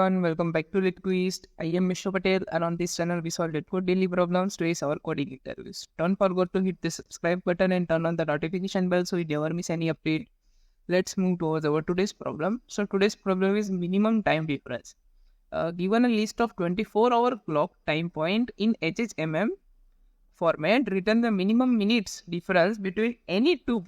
everyone, welcome back to LitQuest. I am Mishra Patel, and on this channel we solve LitCode daily problems to ace our coding interviews. Don't forget to hit the subscribe button and turn on the notification bell so you never miss any update. Let's move towards our today's problem. So today's problem is minimum time difference. Given a list of 24-hour clock time point in HHMM format, return the minimum minutes difference between any two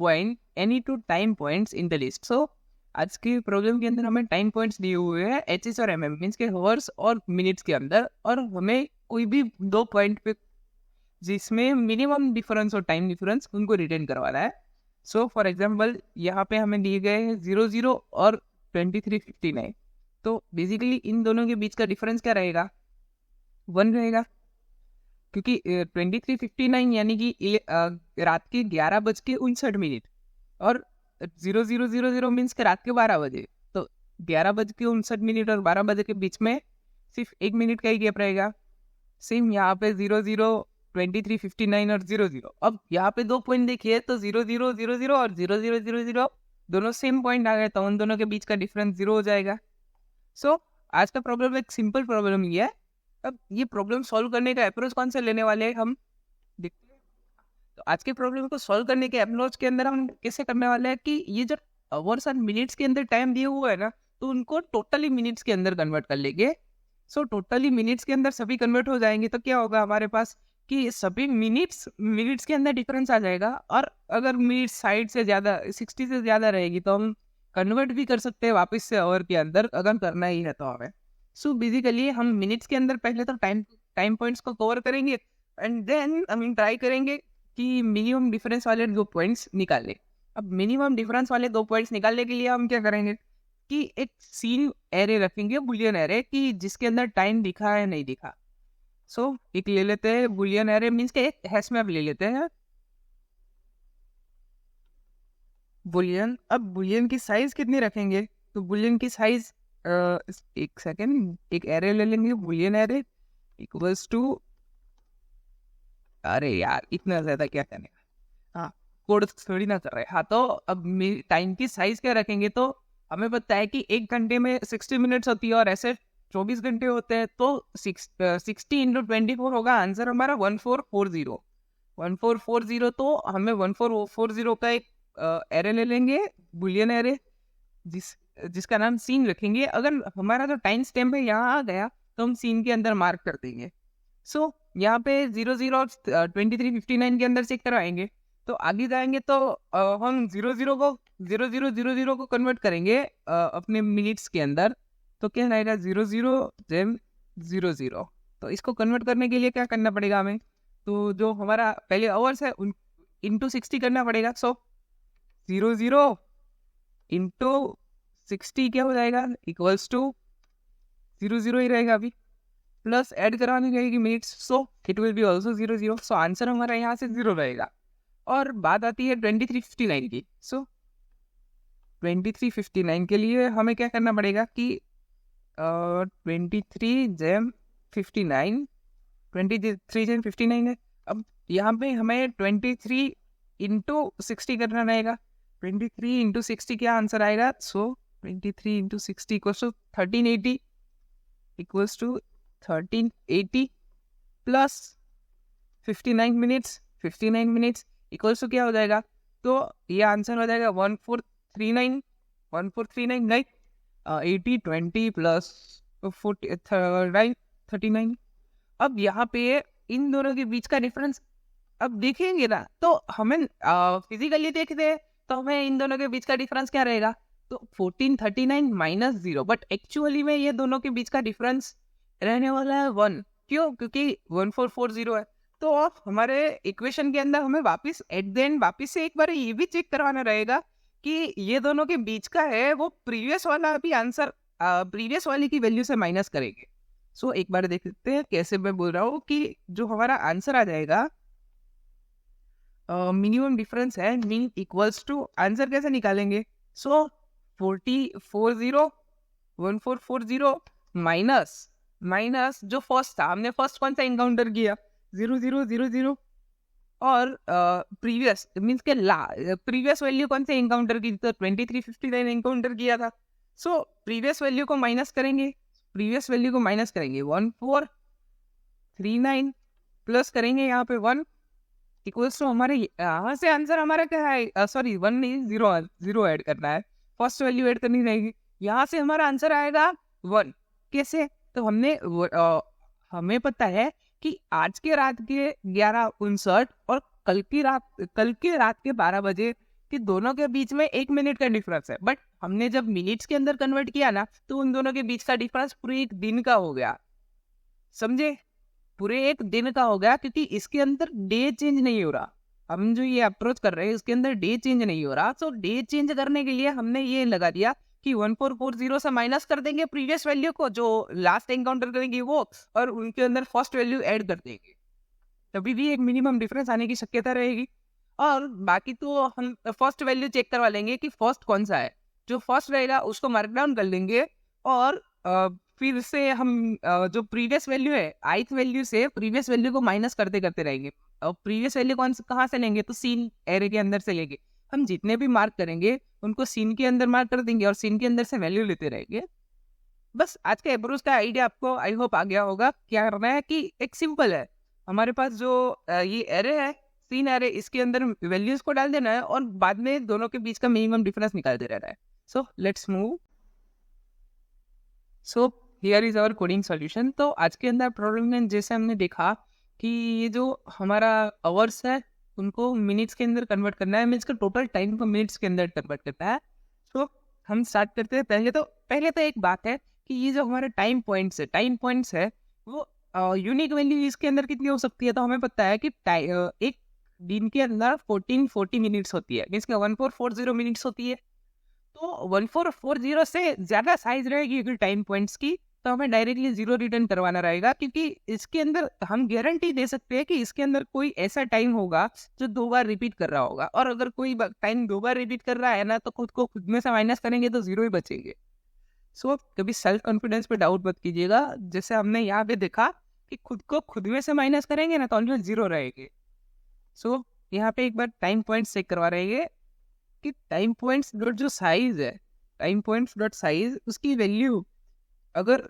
time points in the list. So आज के problem के अंदर हमें time points दिए हुए हैं HS और MM means के हवर्स और मिनट्स के अंदर, और हमें कोई भी दो पॉइंट पे जिसमें मिनिमम डिफरेंस और टाइम डिफरेंस उनको रिटर्न करवाना है. सो फॉर एग्जांपल यहाँ पे हमें दिए गए हैं 00 और 23:59. तो बेसिकली इन दोनों के बीच का डिफरेंस क्या रहेगा? 1 रहेगा, क्योंकि 23:59 यानी कि रात के 11:59 और 00:00 मीन्स के रात के 12 बजे. तो 11:59 और 12 बजे के बीच में सिर्फ 1 मिनट का ही गैप रहेगा. सेम यहाँ पे 00, 23:59 और 00. अब यहाँ पे दो पॉइंट देखिए तो 00:00 और 00:00 दोनों सेम पॉइंट आ गए, तो उन दोनों के बीच का डिफरेंस 0 हो जाएगा. सो आज का प्रॉब्लम एक सिंपल प्रॉब्लम ही है. अब ये प्रॉब्लम सॉल्व करने का अप्रोच कौन सा लेने वाले हैं हम देखते हैं. तो आज के प्रॉब्लम को सॉल्व करने के अप्रोच के अंदर हम कैसे करने वाले हैं कि ये जो आवर्स और मिनट्स के अंदर टाइम दिए हुआ है ना, तो उनको टोटली मिनट्स के अंदर कन्वर्ट कर लेंगे. सो टोटली मिनट्स के अंदर सभी कन्वर्ट हो जाएंगे, तो क्या होगा हमारे पास कि सभी मिनट्स के अंदर डिफरेंस आ जाएगा. और अगर मिनट्स साइड से ज़्यादा 60 से ज़्यादा रहेगी तो हम कन्वर्ट भी कर सकते हैं वापस से आवर के अंदर, अगर करना ही है तो हमें. सो बेसिकली हम मिनट्स के अंदर पहले तो टाइम पॉइंट्स को कवर करेंगे एंड देन हम ट्राई करेंगे कि मिनिमम डिफरेंस वाले दो पॉइंट्स निकालें. अब मिनिमम डिफरेंस वाले दो पॉइंट्स निकालने के लिए हम क्या करेंगे कि एक सीन एरे रखेंगे, बुलियन एरे, कि जिसके अंदर टाइम दिखा है नहीं दिखा. सो एक ले लेते हैं बुलियन एरे, मीन्स के एक हैश मैप ले लेते हैं बुलियन. अब बुलियन की साइज कितनी रखेंगे? तो बुलियन की साइज एक सेकेंड, एक एरे ले लेंगे बुलियन एरे इक्वल्स टू, अरे यार इतना ज्यादा क्या करने का, हाँ कोड थोड़ी ना कर रहे. हाँ तो अब टाइम की साइज क्या रखेंगे? तो हमें पता है कि 1 घंटे में 60 मिनट्स होती है और ऐसे 24 घंटे होते हैं, तो 60 इंटू 24 होगा. आंसर हमारा 1440. तो हमें 1440 का एक एरे ले लेंगे बुलियन एरे, जिसका नाम सीन रखेंगे. अगर हमारा जो टाइम स्टैम्प है यहाँ आ गया तो हम सीन के अंदर मार्क कर देंगे. सो यहाँ पे 00 और 23:59 के अंदर चेक करवाएंगे. तो आगे जाएंगे तो हम 00 को कन्वर्ट करेंगे अपने मिनट्स के अंदर. तो क्या रहेगा 00:00. तो इसको कन्वर्ट करने के लिए क्या करना पड़ेगा हमें? तो जो हमारा पहले आवर्स है उन इंटू 60 करना पड़ेगा. सो 00 इंटू 60 क्या हो जाएगा? इक्वल्स टू 00 ही रहेगा अभी, प्लस ऐड करवानी रहेगी minutes. So it will be also 00. So answer हमारा यहाँ से 0 रहेगा. और बात आती है 23:59 की. सो 23:59 के लिए हमें क्या करना पड़ेगा कि 23:59 है. अब यहाँ पे हमें 23 इंटू 60 करना रहेगा. 23 इंटू 60 क्या आंसर आएगा? So 23 into 60 equals to 1380 equals to 1380 plus 59 minutes equals to क्या हो जाएगा? तो ये आंसर हो जाएगा 1439 नहीं 80 20 प्लस 39. अब यहाँ पे इन दोनों के बीच का डिफरेंस अब देखेंगे ना, तो हमें फिजिकली देखते हैं तो हमें इन दोनों के बीच का डिफरेंस क्या रहेगा? तो 1439 माइनस 0. बट एक्चुअली में ये दोनों के बीच का डिफरेंस रहने वाला है 1. क्यों? क्योंकि 1440 है. तो अब हमारे इक्वेशन के अंदर हमें वापस एट द एंड वापस से एक बार ये भी चेक करवाना रहेगा कि ये दोनों के बीच का है वो प्रीवियस वाला भी आंसर प्रीवियस वाले की वैल्यू से माइनस करेंगे. सो एक बार देखते हैं कैसे मैं बोल रहा हूँ कि जो हमारा आंसर आ जाएगा मिनिमम डिफरेंस है मीन इक्वल्स टू, आंसर कैसे निकालेंगे? सो 1440 माइनस जो फर्स्ट था, हमने फर्स्ट कौन सा इनकाउंटर किया? 0000. और प्रीवियस मीन्स के प्रीवियस वैल्यू कौन से इनकाउंटर की? तो 23:59 इनकाउंटर किया था. सो प्रीवियस वैल्यू को माइनस करेंगे प्रीवियस वैल्यू को माइनस करेंगे 1439 प्लस करेंगे यहाँ पे 1 इक्वल्स टू हमारे यहाँ से आंसर हमारा क्या है, सॉरी 1 नहीं, जीरो ऐड करना है, फर्स्ट वैल्यू ऐड करनी रहेगी। यहाँ से हमारा आंसर आएगा 1। कैसे? तो हमें पता है कि आज के रात के 11:59 और कल की रात के 12 बजे कि दोनों के बीच में 1 मिनट का डिफरेंस है, बट हमने जब मिनट्स के अंदर कन्वर्ट किया ना तो उन दोनों के बीच का डिफरेंस पूरे एक दिन का हो गया। समझे? पूरे एक दिन का हो गया, क्योंकि इसके अंदर डे चेंज नहीं हो रहा। हम जो ये अप्रोच कर रहे हैं इसके अंदर डे चेंज नहीं हो रहा। तो डे चेंज करने के लिए हमने ये लगा दिया कि 1440 से माइनस कर देंगे प्रीवियस वैल्यू को जो लास्ट एनकाउंटर करेंगे वो, और उनके अंदर फर्स्ट वैल्यू ऐड कर देंगे, तभी भी एक मिनिमम डिफरेंस आने की शक्यता रहेगी। और बाकी तो हम फर्स्ट वैल्यू चेक करवा लेंगे कि फर्स्ट कौन सा है, जो फर्स्ट रहेगा उसको मार्क डाउन कर लेंगे, और फिर से हम जो प्रीवियस वैल्यू है ith वैल्यू से प्रीवियस वैल्यू को माइनस करते करते रहेंगे। और प्रीवियस वैल्यू कहाँ से लेंगे? तो सीन एरे के अंदर से लेंगे। हम जितने भी मार्क करेंगे उनको सीन के अंदर मार्क कर देंगे और सीन के अंदर से वैल्यू लेते रहेंगे। बस आज के अप्रोच का आइडिया आपको आई होप आ गया होगा। क्या करना है कि एक सिंपल है, हमारे पास जो ये एरे है सीन एरे, इसके अंदर वैल्यूज को डाल देना है और बाद में दोनों के बीच का मिनिमम डिफरेंस निकालते रहना है। So let's move. So here is our coding solution. तो आज के अंदर प्रॉब्लम में जैसे हमने देखा कि ये जो हमारा आवर्स है उनको मिनट्स के अंदर कन्वर्ट करना है, मीन्स का टोटल टाइम को मिनट्स के अंदर कन्वर्ट करना है। तो हम स्टार्ट करते हैं। पहले तो एक बात है कि ये जो हमारे टाइम पॉइंट्स है वो यूनिक वैल्यू इसके अंदर कितनी हो सकती है। तो हमें पता है कि एक दिन के अंदर 1440 मिनट्स होती है, मीन्स का 1440 मिनट्स होती है। तो 1440 से ज़्यादा साइज रहेगी अगर टाइम पॉइंट्स की, तो हमें डायरेक्टली 0 रिटर्न करवाना रहेगा, क्योंकि इसके अंदर हम गारंटी दे सकते हैं कि इसके अंदर कोई ऐसा टाइम होगा जो 2 बार रिपीट कर रहा होगा। और अगर कोई टाइम 2 बार रिपीट कर रहा है ना तो खुद में से माइनस करेंगे तो 0 ही बचेंगे। सो कभी सेल्फ कॉन्फिडेंस पे डाउट मत कीजिएगा। जैसे हमने यहाँ पे देखा कि खुद में से माइनस करेंगे ना तो ऑलवेज 0 रहेंगे। सो यहाँ पे एक बार टाइम पॉइंट्स चेक करवा रहेंगे कि टाइम पॉइंट्स डॉट जो साइज है, टाइम पॉइंट्स डॉट साइज उसकी वैल्यू अगर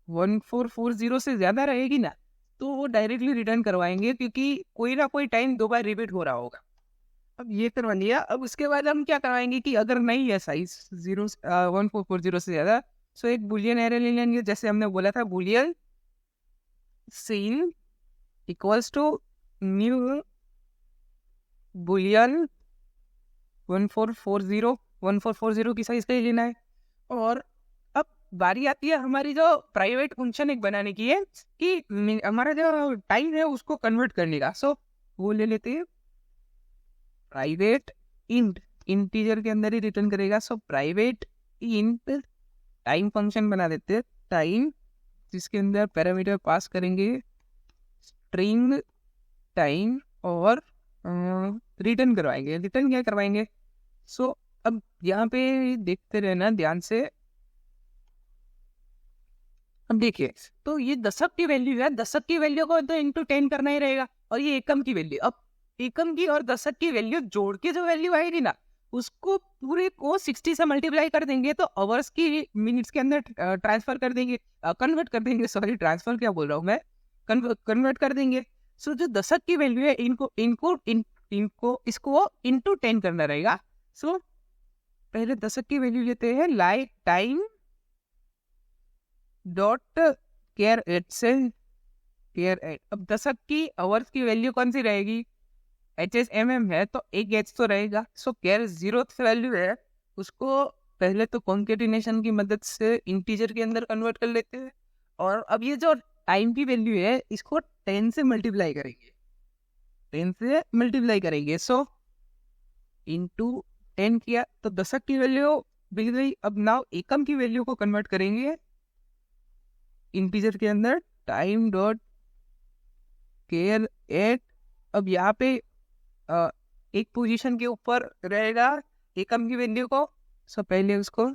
1440 से ज़्यादा रहेगी ना तो वो डायरेक्टली रिटर्न करवाएंगे, क्योंकि कोई ना कोई टाइम 2 बार रिपीट हो रहा होगा। अब ये करवा लिया। अब उसके बाद हम क्या करवाएंगे कि अगर नहीं है साइज 1440 से ज़्यादा, सो एक बुलियन एरे ले लेंगे। जैसे हमने बोला था boolean seen equals to new boolean 1440 की साइज का ही लेना है। और अब बारी आती है हमारी जो प्राइवेट फंक्शन एक बनाने की है कि हमारा जो टाइम है उसको कन्वर्ट करने का। सो वो ले लेते हैं प्राइवेट इंटीजर के अंदर ही रिटर्न करेगा। So private int time function बना देते हैं टाइम, जिसके अंदर पैरामीटर पास करेंगे स्ट्रिंग टाइम और रिटर्न करवाएंगे। रिटर्न क्या करवाएंगे? सो अब यहाँ पे देखते रहना ध्यान से। अब देखिए तो ये दशक की वैल्यू है, दशक की वैल्यू को तो इंटू 10 करना ही रहेगा, और ये एकम की वैल्यू। अब एकम की और दशक की वैल्यू जोड़ के जो वैल्यू आएगी ना उसको पूरे को 60 से मल्टीप्लाई कर देंगे तो आवर्स की मिनट्स के अंदर ट्रांसफर कर देंगे, कन्वर्ट कर देंगे। सॉरी ट्रांसफर क्या बोल रहा हूँ मैं, कन्वर्ट कर देंगे। सो जो दशक की वैल्यू है इनको इसको इंटू 10 करना रहेगा। सो पहले दशक की वैल्यू लेते हैं like time dot care at से केयर एट। अब दशक की आवर्स की वैल्यू कौन सी रहेगी? HSMM है तो एक एच तो रहेगा। सो केयर 0th वैल्यू है उसको पहले तो कॉन्केटिनेशन की मदद से इंटीजर के अंदर कन्वर्ट कर लेते हैं, और अब ये जो टाइम की वैल्यू है इसको 10 से मल्टीप्लाई करेंगे। सो इंटू 10 किया तो दशक की वैल्यू मिल गई। अब नाउ एकम की वैल्यू को कन्वर्ट करेंगे इंटीजर के अंदर टाइम डॉट केयर एट। अब यहाँ पे एक पोजीशन के ऊपर रहेगा एकम की वैल्यू को। सो पहले उसको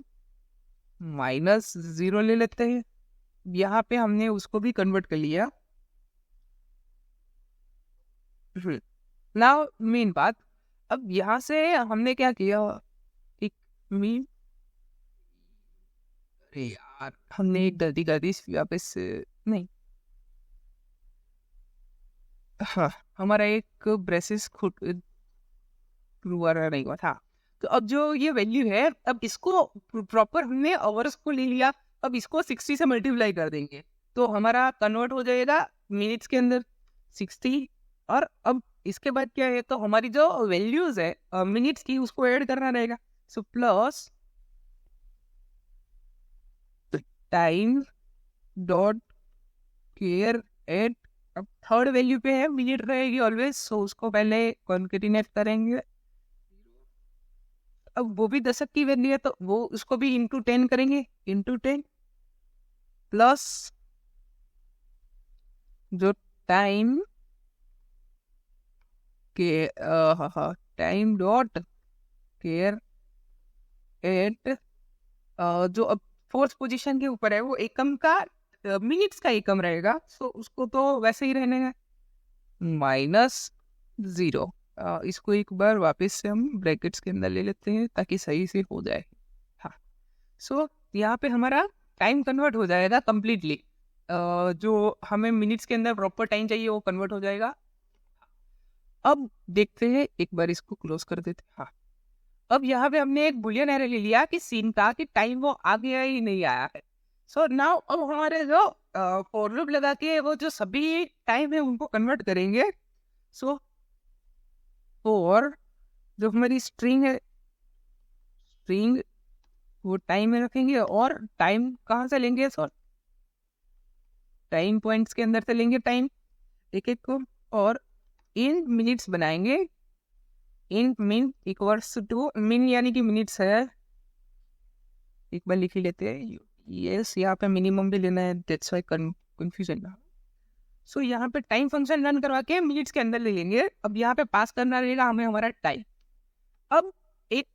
-0 ले लेते हैं। यहाँ पे हमने उसको भी कन्वर्ट कर लिया। नाउ मेन बात, अब यहाँ से हमने क्या किया, एक मीन यार हमने एक गलती कर दी वापस नहीं। हाँ, हमारा एक ब्रेसेस खुद नहीं हुआ था। तो अब जो ये वैल्यू है, अब इसको प्रॉपर हमने आवर्स को ले लिया, अब इसको 60 से मल्टीप्लाई कर देंगे तो हमारा कन्वर्ट हो जाएगा मिनट्स के अंदर 60। और अब इसके बाद क्या है, तो हमारी जो वैल्यूज है मिनट्स की उसको ऐड करना रहेगा। So plus time dot care at, अब थर्ड वैल्यू पे है मिनट रहेगी ऑलवेज, सो उसको पहले कॉन्केटिनेट करेंगे। अब वो भी दशक की वैल्यू है तो वो उसको भी इंटू 10 करेंगे, इंटू 10 प्लस जो टाइम के टाइम डॉट केयर एट, जो अब फोर्थ पोजीशन के ऊपर है वो एकम का मिनट्स का एकम रहेगा, सो उसको तो वैसे ही रहने का -0। इसको एक बार वापस से हम ब्रैकेट्स के अंदर ले लेते हैं ताकि सही से हो जाए। हाँ, सो यहाँ पे हमारा टाइम कन्वर्ट हो जाएगा कम्प्लीटली, जो हमें मिनट्स के अंदर प्रॉपर टाइम चाहिए वो कन्वर्ट हो जाएगा। अब देखते हैं, एक बार इसको क्लोज कर देते हैं। हाँ, अब यहाँ पे हमने एक बुलियन एरर ले लिया कि सीन का कि टाइम वो आ गया ही नहीं आया है। सो नाउ अब हमारे जो फॉर लूप लगा के वो जो सभी टाइम है उनको कन्वर्ट करेंगे। सो फॉर जो हमारी स्ट्रिंग है, स्ट्रिंग वो टाइम में रखेंगे और टाइम कहाँ से लेंगे, सो टाइम पॉइंट्स के अंदर से लेंगे टाइम एक एक को, और इन मिनट्स बनाएंगे। इन मिन इक्वल्स टू मिन यानी कि मिनट्स है, एक बार लिख ही लेते हैं। यस, यहाँ पे मिनिमम भी लेना है, दैट्स व्हाई कंफ्यूजन ना। सो यहाँ पे टाइम फंक्शन रन करवा के मिनट्स के अंदर ले लेंगे। अब यहाँ पे पास करना रहेगा हमें हमारा टाइम। अब एक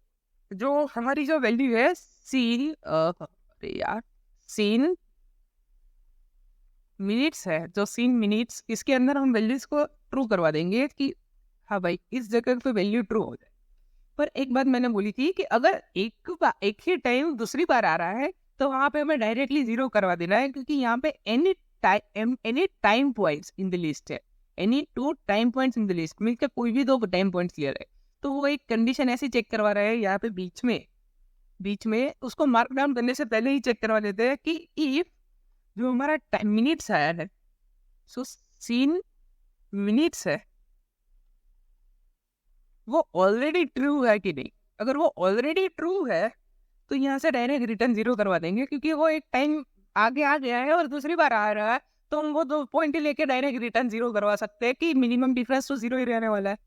जो हमारी जो वैल्यू है सीन, अरे यार सीन मिनट्स है, जो सीन मिनट्स, इसके अंदर हम वैल्यूज को ट्रू करवा देंगे कि हाँ भाई इस जगह पे वैल्यू ट्रू हो जाए। पर एक बात मैंने बोली थी कि अगर एक ही टाइम दूसरी बार आ रहा है तो वहां पे हमें डायरेक्टली 0 करवा देना है, क्योंकि यहाँ पे any time points in the list है, any 2 time points in the list, मिलकर कोई भी 2 टाइम पॉइंट्स क्लियर है। तो वो एक कंडीशन ऐसी चेक करवा रहे हैं यहाँ पे बीच में उसको मार्क डाउन करने से पहले ही चेक करवा देते हैं कि इफ जो हमारा टाइम मिनट्स आया है, सो सीन मिनट्स है, वो ऑलरेडी ट्रू है कि नहीं। अगर वो ऑलरेडी ट्रू है तो यहाँ से डायरेक्ट रिटर्न 0 करवा देंगे, क्योंकि वो एक टाइम आगे आ गया है और दूसरी बार आ रहा है, तो हम वो 2 पॉइंट लेके डायरेक्ट रिटर्न 0 करवा सकते हैं कि मिनिमम डिफरेंस तो 0 ही रहने वाला है।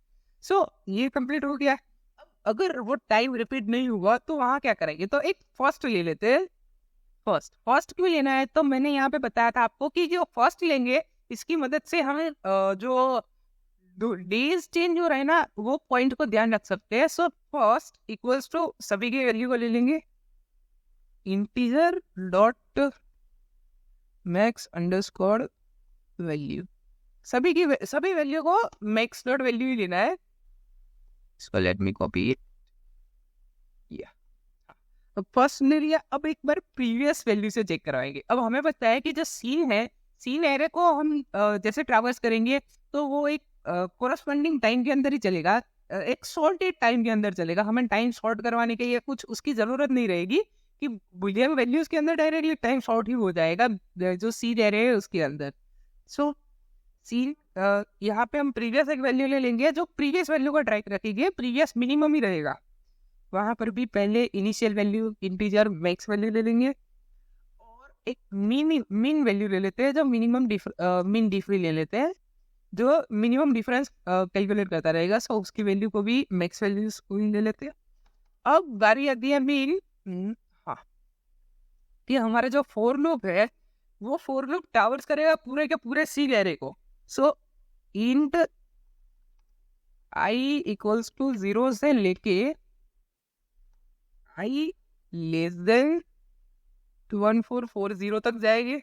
सो ये कंप्लीट हो गया। अगर वो टाइम रिपीट नहीं हुआ तो वहाँ क्या करेंगे, तो एक फर्स्ट ले लेते हैं। फर्स्ट क्यों लेना है, तो मैंने यहाँ पे बताया था आपको कि जो फर्स्ट लेंगे इसकी मदद से हमें जो डेज चेंज हो रहा है ना वो पॉइंट को ध्यान रख सकते हैं। सो फर्स्ट इक्वल्स टू सभी के वैल्यू को ले लेंगे, integer dot max underscore value, सभी वैल्यू को मैक्स डॉट वैल्यू ही लेना है। So let me copy it. अब फर्स्ट ले लिया, अब एक बार प्रीवियस वैल्यू से चेक करवाएंगे। अब हमें पता है कि जो सीन है, सीन एरे को हम जैसे ट्रैवर्स करेंगे तो वो एक कोरस्पॉन्डिंग टाइम के अंदर ही चलेगा, एक सॉर्टेड टाइम के अंदर चलेगा। हमें टाइम सॉर्ट करवाने के लिए कुछ उसकी जरूरत नहीं रहेगी कि बुलियन वैल्यूज के अंदर डायरेक्टली टाइम सॉर्ट ही हो जाएगा जो सीन एरे है उसके अंदर। सो सीन यहाँ पे हम प्रीवियस एक वैल्यू ले लेंगे, जो प्रीवियस वैल्यू का ट्रैक रखेंगे, प्रीवियस मिनिमम ही रहेगा। वहां पर भी पहले initial value integer max value ले लेंगे और एक मीन वैल्यू ले लेते हैं, जो मिनिमम मीन डिफरी ले लेते हैं, जो मिनिमम डिफरेंस कैलकुलेट करता रहेगा। सो उसकी वैल्यू को भी मैक्स वैल्यू को ही ले लेते हैं। अब बारी आती है मीन। हाँ, कि हमारा जो फोर लूप है वो फोर लूप ट्रैवर्स करेगा पूरे के पूरे सी एरे को। सो इंट आई इक्वल्स टू 0 से लेके आई लेस देन 1440 तक जाएंगे।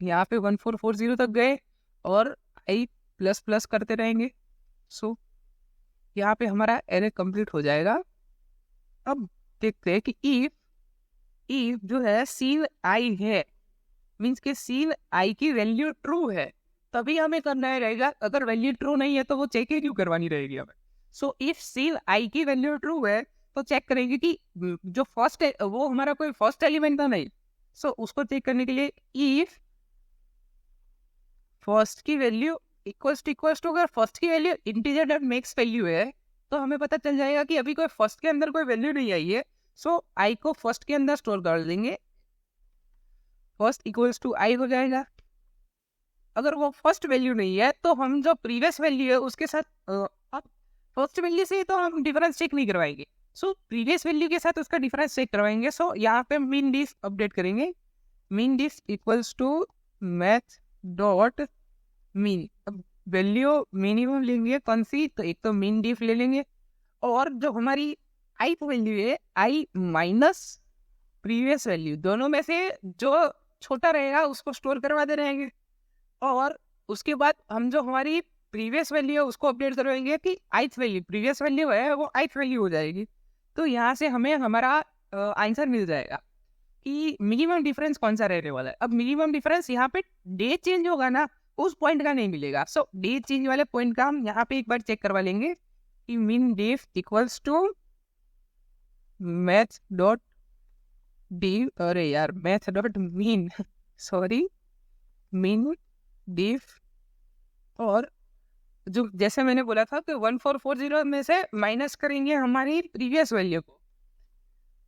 यहाँ पे 1440 तक गए और आई प्लस प्लस करते रहेंगे। सो यहाँ पे हमारा एरे कंप्लीट हो जाएगा। अब देखते हैं कि इफ इफ जो है सीन आई है, मीन्स के सीन आई की वैल्यू ट्रू है, तभी हमें करना है रहेगा। अगर वैल्यू ट्रू नहीं है तो वो चेक ही क्यों करवानी रहेगी हमें। सो इफ सीन आई की वैल्यू ट्रू है तो चेक करेंगे कि जो फर्स्ट है वो हमारा कोई फर्स्ट एलिमेंट था नहीं। सो उसको चेक करने के लिए इफ फर्स्ट की वैल्यू इक्वल्स टू, अगर फर्स्ट की value integer dot max value है तो हमें पता चल जाएगा कि अभी कोई फर्स्ट के अंदर कोई वैल्यू नहीं आई है। सो आई को फर्स्ट के अंदर स्टोर कर देंगे, फर्स्ट इक्वल्स टू आई हो जाएगा। अगर वो फर्स्ट वैल्यू नहीं है तो हम जो प्रीवियस वैल्यू है उसके साथ अब फर्स्ट वैल्यू से तो हम डिफरेंस चेक नहीं करवाएंगे। सो प्रीवियस वैल्यू के साथ उसका डिफरेंस चेक करवाएंगे। सो यहाँ पे मीन डिफ अपडेट करेंगे, mean diff equals to math dot mean. अब वैल्यू मिनिमम लेंगे कौन सी, तो एक तो मीन डिफ ले लेंगे, और जो हमारी आई वैल्यू है आई माइनस प्रीवियस वैल्यू, दोनों में से जो छोटा रहेगा उसको स्टोर करवाते रहेंगे। और उसके बाद हम जो हमारी प्रीवियस वैल्यू है उसको अपडेट करवाएंगे कि आइथ वैल्यू, प्रीवियस वैल्यू है वो आइथ वैल्यू हो जाएगी। तो यहाँ से हमें हमारा आंसर मिल जाएगा कि मिनिमम डिफरेंस कौन सा रहने वाला है। अब मिनिमम डिफरेंस यहाँ पे डे चेंज होगा ना, उस पॉइंट का नहीं मिलेगा। सो डे चेंज वाले पॉइंट का हम यहाँ पे एक बार चेक करवा लेंगे कि mean diff equals to math dot D, अरे यार math dot mean, sorry, mean diff. और जो जैसे मैंने बोला था कि 1440 में से माइनस करेंगे हमारी प्रीवियस वैल्यू को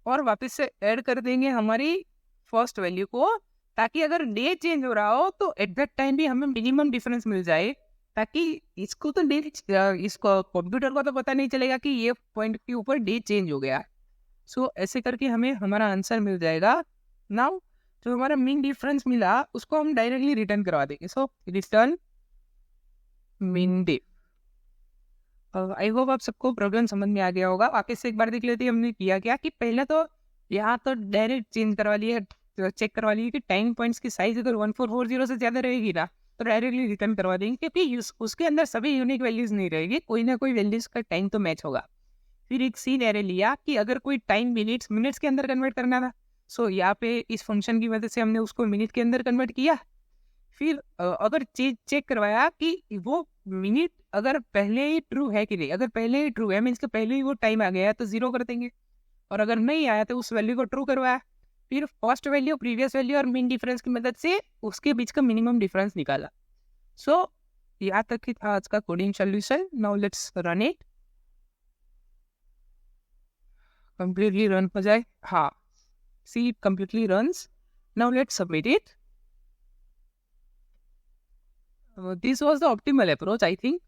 और वापस से ऐड कर देंगे हमारी फर्स्ट वैल्यू को, ताकि अगर डे चेंज हो रहा हो तो एट दैट टाइम भी हमें मिनिमम डिफरेंस मिल जाए, ताकि इसको तो इसको कंप्यूटर को तो पता नहीं चलेगा कि ये पॉइंट के ऊपर डे चेंज हो गया। सो ऐसे करके हमें हमारा आंसर मिल जाएगा। नाउ जो हमारा मीन डिफरेंस मिला उसको हम डायरेक्टली रिटर्न करवा देंगे। So return mean diff. I hope आप सबको प्रॉब्लम समझ में आ गया होगा। वापस से एक बार देख लेते हैं हमने किया क्या, कि पहले तो यहाँ तो डायरेक्ट चेंज करवा लिया, चेक करवा लिया कि टाइम पॉइंट्स की साइज अगर 1440 से ज़्यादा रहेगी ना तो डायरेक्टली रिटर्न करवा देंगे, क्योंकि उसके अंदर सभी यूनिक वैल्यूज नहीं रहेगी, कोई ना कोई वैल्यूज का टाइम तो मैच होगा। फिर एक सीन एरे लिया कि अगर कोई टाइम मिनट्स के अंदर कन्वर्ट करना था, सो यहाँ पे इस फंक्शन की वजह से हमने उसको मिनट के अंदर कन्वर्ट किया। फिर अगर चेक करवाया कि वो मिनट अगर पहले ही ट्रू है कि नहीं, अगर पहले ही ट्रू है मीन्स के पहले ही वो टाइम आ गया तो 0 कर देंगे, और अगर नहीं आया तो उस वैल्यू को ट्रू करवाया। फिर फर्स्ट वैल्यू, प्रीवियस वैल्यू और मीन डिफरेंस की मदद से उसके बीच का मिनिमम डिफरेंस निकाला। सो यहाँ तक ही था आज का coding solution. Now let's run it, completely run हो जाए। हाँ, see it completely runs. Now let's submit it. This was the optimal approach, I think.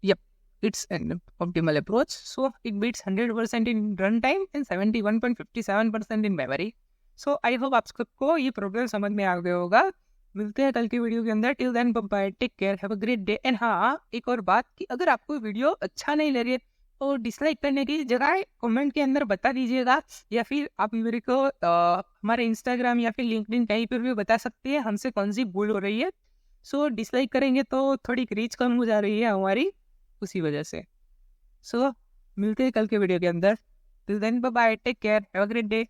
Yep, it's an optimal approach. So it beats 100% in runtime and 71.57% in memory. So I hope आप सबको ये problem समझ में आ गया होगा। मिलते हैं कल की वीडियो के अंदर। Till then bye, take care, have a great day. And हाँ, एक और बात कि अगर आपको वीडियो अच्छा नहीं लगे तो डिसलाइक करने की जगह कमेंट के अंदर बता दीजिएगा, या फिर आप मेरे को हमारे इंस्टाग्राम या फिर लिंक्डइन कहीं पर भी बता सकते हैं हमसे कौन सी भूल हो रही है। सो डिसलाइक करेंगे तो थोड़ी रीच कम हो जा रही है हमारी, उसी वजह से। सो मिलते हैं कल के वीडियो के अंदर। Till then bye, take care, have a great day.